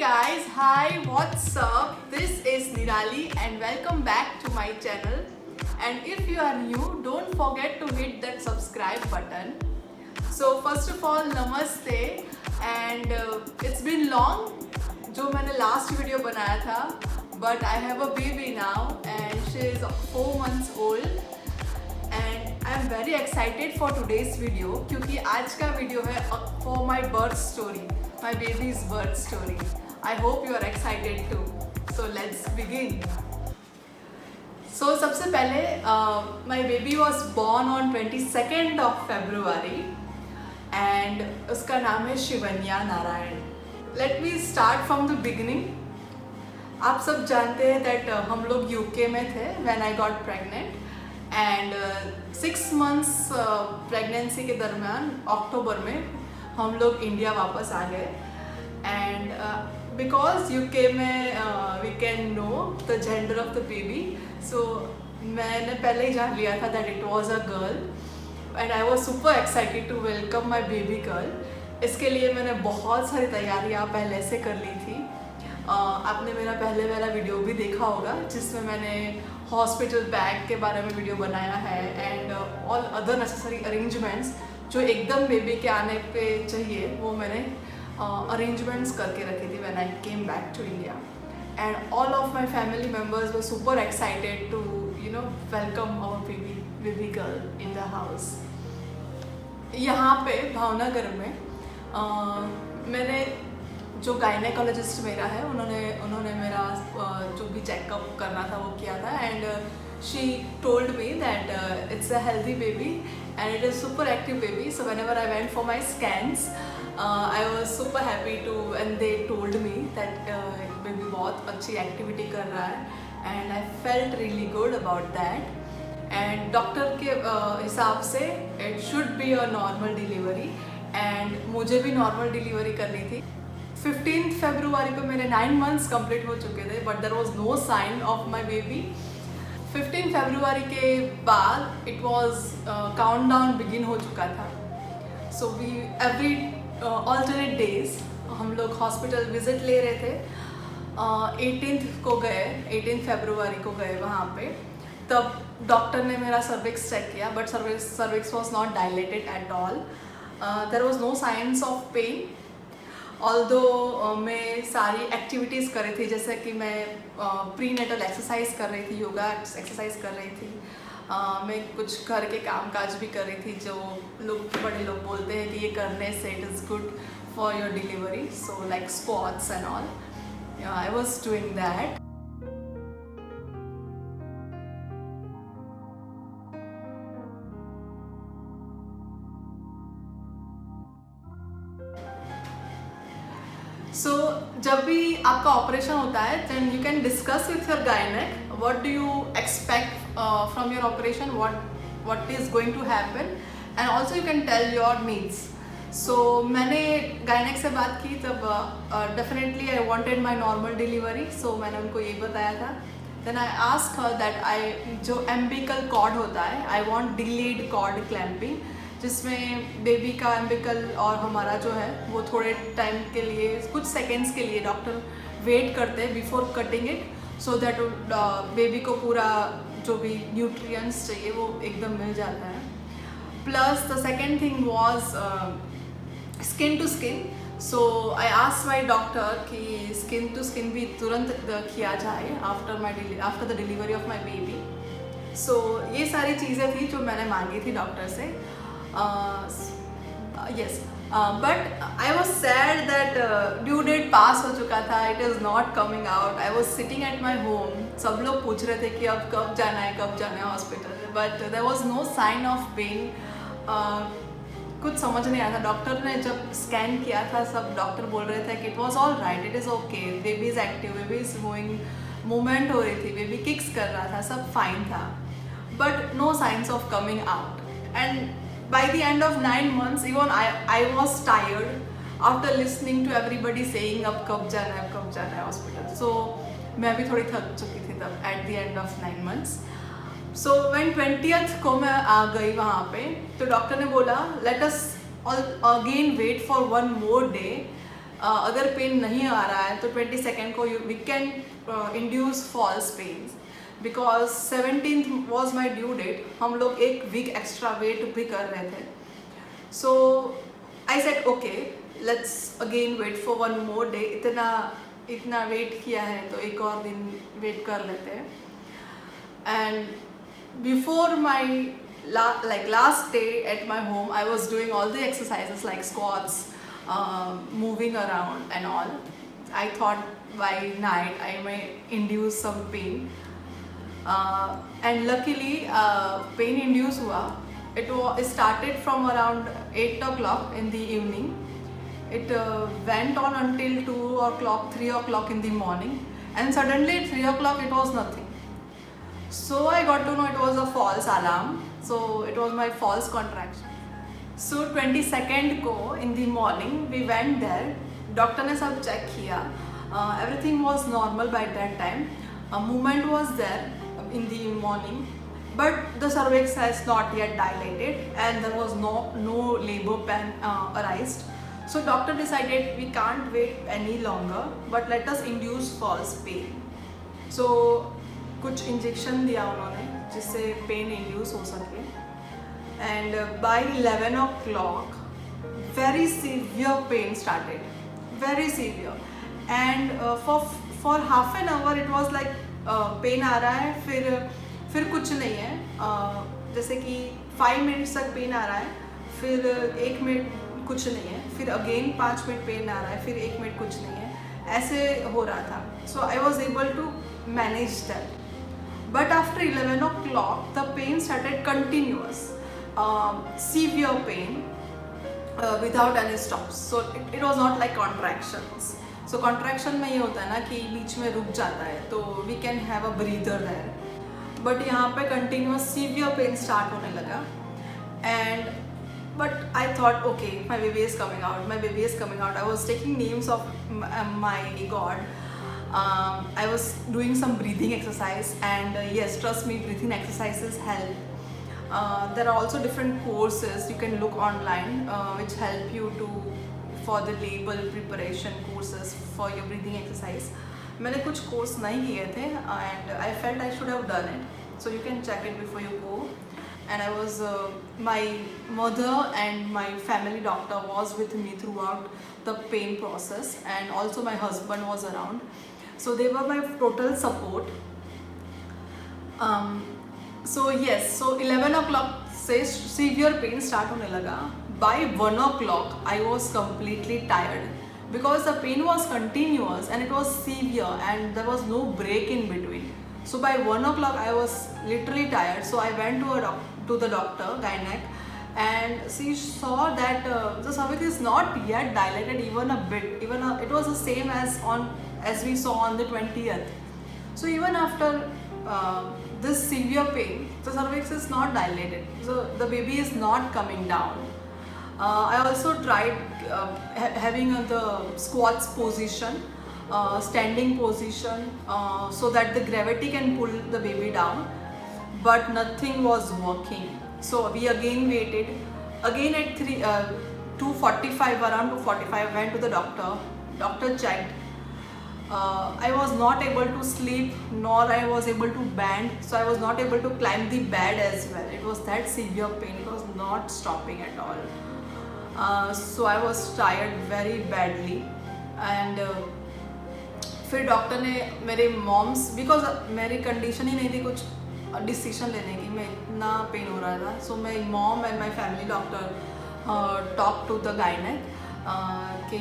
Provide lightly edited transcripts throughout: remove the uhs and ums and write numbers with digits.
guys, hi, what's up? This is Nirali and welcome back to my channel. And if you are new, don't forget to hit that subscribe button. So first of all, namaste and it's been long जो मैंने last video बनाया था, but I have a baby now and she is 4 months old and I am very excited for today's video क्योंकि आज का video है for my birth story, my baby's birth story. I hope you are excited too. So let's begin. So सबसे पहले my baby was born on 22nd of February and उसका नाम है Shivanya Narayan. Let me start from the beginning. आप सब जानते हैं that हम लोग UK में थे when I got pregnant and 6 months pregnancy के दरम्यान अक्टूबर में हम लोग इंडिया वापस आ गए and because UK में we can know the gender of the baby, so मैंने पहले ही जान लिया था that it was a girl and I was super excited to welcome my baby girl. इसके लिए मैंने बहुत सारी तैयारियाँ पहले से कर ली थी. आपने मेरा पहले वाला वीडियो भी देखा होगा जिसमें मैंने हॉस्पिटल बैग के बारे में वीडियो बनाया है and all other necessary arrangements जो एकदम बेबी के आने पे चाहिए वो मैंने arrangements करके रखी थी when I came back to India and all of my family members were super excited to welcome our baby girl in the house. यहाँ पे भावनगर में मैंने जो गायनेकोलॉजिस्ट मेरा है उन्होंने मेरा जो भी चेकअप करना था वो किया था and she told me that it's a healthy baby and it is super active baby, so whenever I went for my scans I was super happy to and they told me that baby बहुत अच्छी activity कर रहा है and I felt really good about that and doctor के हिसाब से it should be a normal delivery and मुझे भी normal delivery करनी थी. 15th February को मेरे 9 months complete हो चुके थे but there was no sign of my baby. 15 February के बाद it was countdown begin हो चुका था. So we every alternate days हम लोग हॉस्पिटल विजिट ले रहे थे. 18th को गए, 18 February को गए वहाँ पे. तब डॉक्टर ने मेरा सर्विक्स चेक किया but cervix was not dilated at all. There was no signs of pain although मैं सारी एक्टिविटीज़ कर रही थी जैसे कि मैं प्रीनेटल एक्सरसाइज कर रही थी, योगा एक्सरसाइज कर रही थी, मैं कुछ घर के काम काज भी कर रही थी जो बड़े लोग बोलते हैं कि ये करने से it is good for your delivery, so like squats and all. I was doing that. So जब भी आपका ऑपरेशन होता है then you can discuss with your gynaec what do you expect from your operation, what is going to happen and also you can tell your needs. So मैंने gynaec से बात की तब definitely I wanted my normal delivery, so मैंने उनको ये बताया था. Then I ask her that I जो एम्बिकल कॉर्ड होता है I want delayed cord clamping जिसमें बेबी का एम्बिकल और हमारा जो है वो थोड़े टाइम के लिए कुछ सेकेंड्स के लिए डॉक्टर वेट करते हैं before cutting it so that baby को पूरा जो भी न्यूट्रिएंट्स चाहिए वो एकदम मिल जाता है. Plus the second thing was skin to skin. So I asked my doctor कि स्किन टू स्किन भी तुरंत किया जाए after the delivery of my baby. So ये सारी चीज़ें थी जो मैंने मांगी थी डॉक्टर से. yes but I was sad that due date पास हो चुका था, it is not coming out. I was sitting at my home, सब लोग पूछ रहे थे कि अब कब जाना है hospital, but there was no sign of pain. कुछ समझ नहीं आया था. डॉक्टर ने जब स्कैन किया था सब डॉक्टर बोल रहे थे कि it was all right, it is okay, baby is active, baby is moving, movement हो रही थी, बेबी किक्स कर रहा था, सब फाइन था but no signs of coming out. And by the end of 9 months even I was tired after listening to everybody saying अब कब जाना है हॉस्पिटल. So मैं भी थोड़ी थक चुकी थी तब at the end of 9 months. So when 20th को मैं आ गई वहाँ पे तो डॉक्टर ने बोला let us again wait for one more day अगर पेन नहीं आ रहा है तो 22nd को we can induce false pains, because 17th was my due date. हम लोग एक वीक एक्स्ट्रा वेट भी कर रहे थे. So I said okay, let's again wait for one more day. इतना वेट किया है तो एक और दिन वेट कर लेते हैं. And before my last day at my home, I was doing all the exercises like squats, moving around and all. I thought by night I may induce some pain, and luckily pain induced hua. It started from around 8 o'clock in the evening. It went on until 2 o'clock, 3 o'clock in the morning, and suddenly at 3 o'clock it was nothing. So I got to know it was a false alarm. So it was my false contraction. So 22nd को in the morning we went there. Doctor ने सब check किया. Everything was normal by that time. Movement was there in the morning, but the cervix has not yet dilated and there was no labor pain arised. So doctor decided we can't wait any longer, but let us induce false pain. So कुछ injection दिया उन्होंने जिससे pain induce हो सके. And by 11 o'clock very severe pain started, very severe. And for half an hour it was like pain आ रहा है, फिर कुछ नहीं है. जैसे कि 5 मिनट्स तक पेन आ रहा है, फिर 1 मिनट कुछ नहीं है, फिर अगेन 5 मिनट पेन आ रहा है, फिर 1 मिनट कुछ नहीं है, ऐसे हो रहा था. So I was able to manage that. But after 11 o'clock, the pain started continuous, severe pain without any stops. So it was not like contractions. So contraction में ये होता है ना कि बीच में रुक जाता है, तो we can have a breather there. But यहाँ पे continuous severe pain start होने लगा. But I thought, okay, my baby is coming out. My baby is coming out. I was taking names of my God. I was doing some breathing exercise, and yes, trust me, breathing exercises help. There are also different courses you can look online which help you for the labor preparation courses for your breathing exercise. मैंने कुछ course नहीं किए थे and I felt I should have done it, so you can check it before you go. And I was my mother and my family doctor was with me throughout the pain process, and also my husband was around. So they were my total support. So yes, so 11 o'clock से severe pain start होने लगा. By 1 o'clock I was completely tired because the pain was continuous and it was severe and there was no break in between. So by 1 o'clock I was literally tired. So I went to the doctor, gynec, and she saw that the cervix is not yet dilated even a bit. It was the same as we saw on the 20th. So even after this severe pain, the cervix is not dilated, so the baby is not coming down. I also tried having the squats position, standing position, so that the gravity can pull the baby down, but nothing was working. So we again waited. Again at 2:45, around 2:45, went to the doctor. Doctor checked. I was not able to sleep, nor I was able to bend, so I was not able to climb the bed as well. It was that severe pain, it was not stopping at all. So I was tired very badly. And फिर doctor ने मेरे moms, because मेरी condition ही नहीं थी कुछ decision लेने की, मैं इतना पेन हो रहा था. So my mom and my family doctor talk to the gynaec कि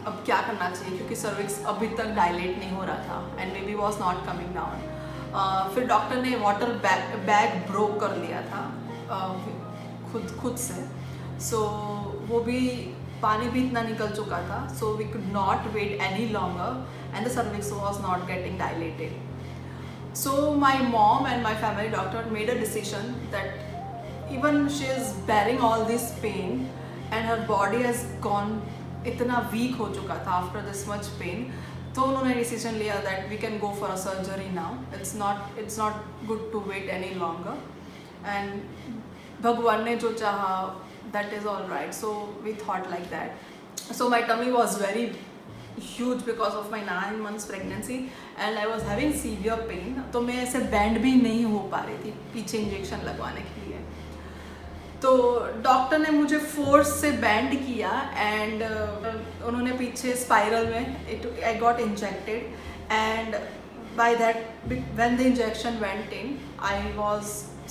अब क्या करना चाहिए, क्योंकि सर्विक्स अभी तक डायलेट नहीं हो रहा था and baby was not coming down. फिर डॉक्टर ने वाटर बैग ब्रोक कर लिया था खुद से. सो वो भी पानी भी इतना निकल चुका था. So we could not wait any longer and the cervix was not getting dilated. So my mom and my family doctor made a decision that even she is bearing all this pain and her body has gone, इतना weak हो चुका था after this much pain. तो उन्होंने decision लिया that we can go for a surgery now. It's not good to wait any longer, and भगवान ने जो चाहा that is all right. So we thought like that. So my tummy was very huge because of my 9 months pregnancy and I was having severe pain. तो मैं ऐसे band भी नहीं हो पा रही थी पीछे इंजेक्शन लगवाने के लिए. तो डॉक्टर ने मुझे फोर्स से बैंड किया एंड उन्होंने पीछे स्पाइरल में I got injected and by that when the injection went in I was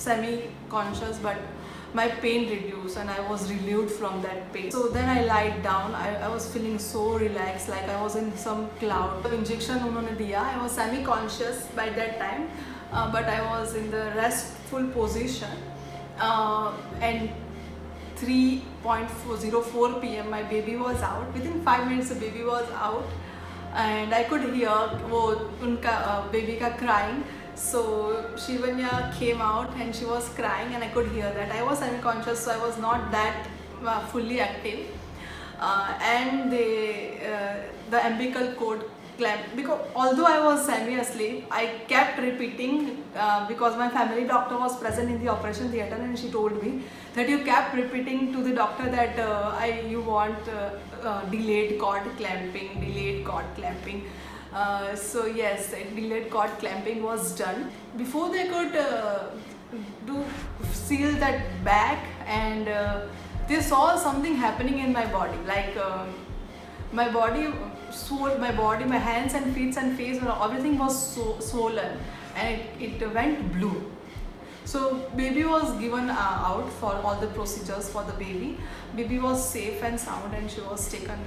semi conscious but my pain reduced and I was relieved from that pain. So then I lied down. I was feeling so relaxed, like I was in some cloud. The injection unhone diya, I was semi-conscious by that time, but I was in the restful position. And 3:04 p.m. my baby was out. Within 5 minutes the baby was out, and I could hear wo unka baby ka crying. So Shivanya came out and she was crying and I could hear that. I was semi-conscious, so I was not that fully active. And the umbilical cord clamp, because although I was semi-asleep, I kept repeating because my family doctor was present in the operation theatre and she told me that you kept repeating to the doctor that you want delayed cord clamping. So yes, delayed cord clamping was done. Before they could seal that back, and they saw something happening in my body. Like my body, my hands and feet and face, everything was so swollen, and it went blue. So baby was given out for all the procedures for the baby. Baby was safe and sound, and she was taken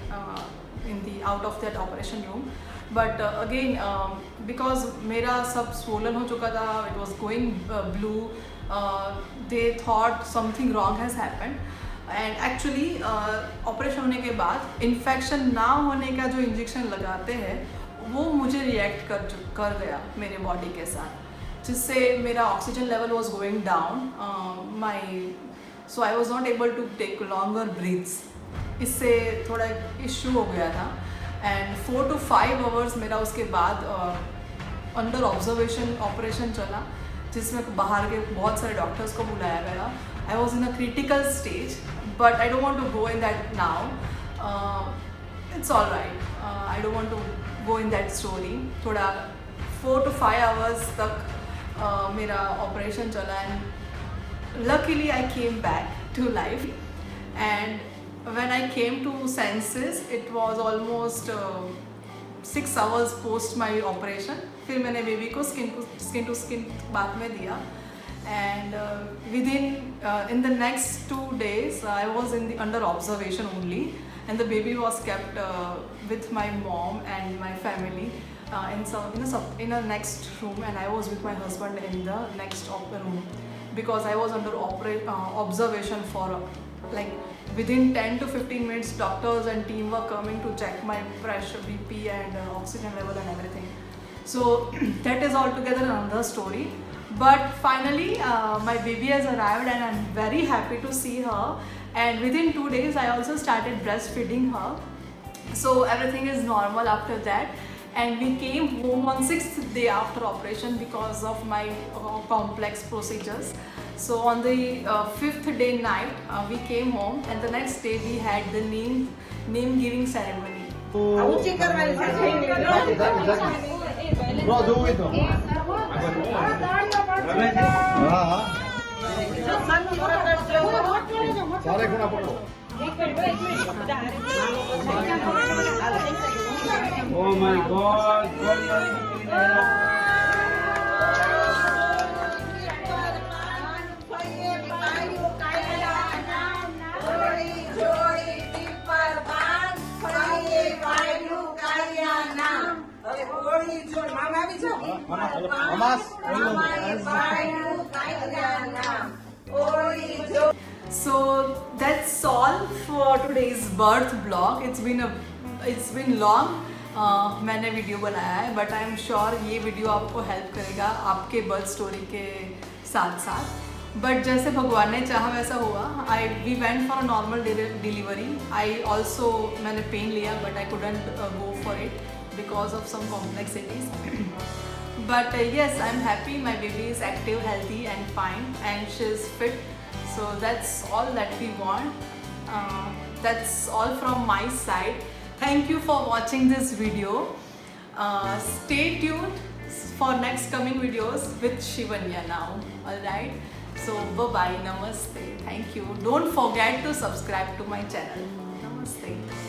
out of that operation room. But again, because मेरा सब swollen हो चुका था, it was going blue. They thought something wrong has happened. And actually operation होने के बाद infection ना होने का जो injection लगाते हैं वो मुझे react कर गया मेरे body के साथ, जिससे मेरा oxygen level was going down. So I was not able to take longer breaths. इससे थोड़ा issue हो गया था. एंड 4 to 5 hours मेरा उसके बाद अंडर ऑब्जर्वेशन ऑपरेशन चला, जिसमें बाहर के बहुत सारे डॉक्टर्स को बुलाया गया. I was in a critical stage, but I don't want to go in that now. It's all right. I don't want to go in that story. थोड़ा 4 to 5 hours तक मेरा ऑपरेशन चला and luckily I came back to life. And when I came to senses, it was almost 6 hours post my operation. फिर मैंने baby को skin to skin बात में दिया, and within in the next 2 days I was under observation only, and the baby was kept with my mom and my family in a next room, and I was with my husband in the next room because I was under observation for like within 10 to 15 minutes doctors and team were coming to check my pressure, BP and oxygen level and everything. So that is altogether another story. But finally my baby has arrived and I'm very happy to see her, and within 2 days I also started breastfeeding her. So everything is normal after that, and we came home on 6th day after operation because of my complex procedures. So on the 5th day night we came home, and the next day we had the name giving ceremony. Oh my God. So that's all for today's birth vlog. It's been long. मैंने video बनाया है, but I am sure ये video आपको help करेगा आपके birth story के साथ साथ. बट जैसे भगवान ने चाहा वैसा हुआ. We went for a normal delivery. मैंने पेन लिया, but I couldn't go for it because of some complexities. But yes, I'm happy. My baby is active, healthy and fine, and she's fit. So that's all that we want. That's all from my side. Thank you for watching this video. Stay tuned for next coming videos with Shivanya now. Alright. So bye bye. Namaste. Thank you. Don't forget to subscribe to my channel. Namaste.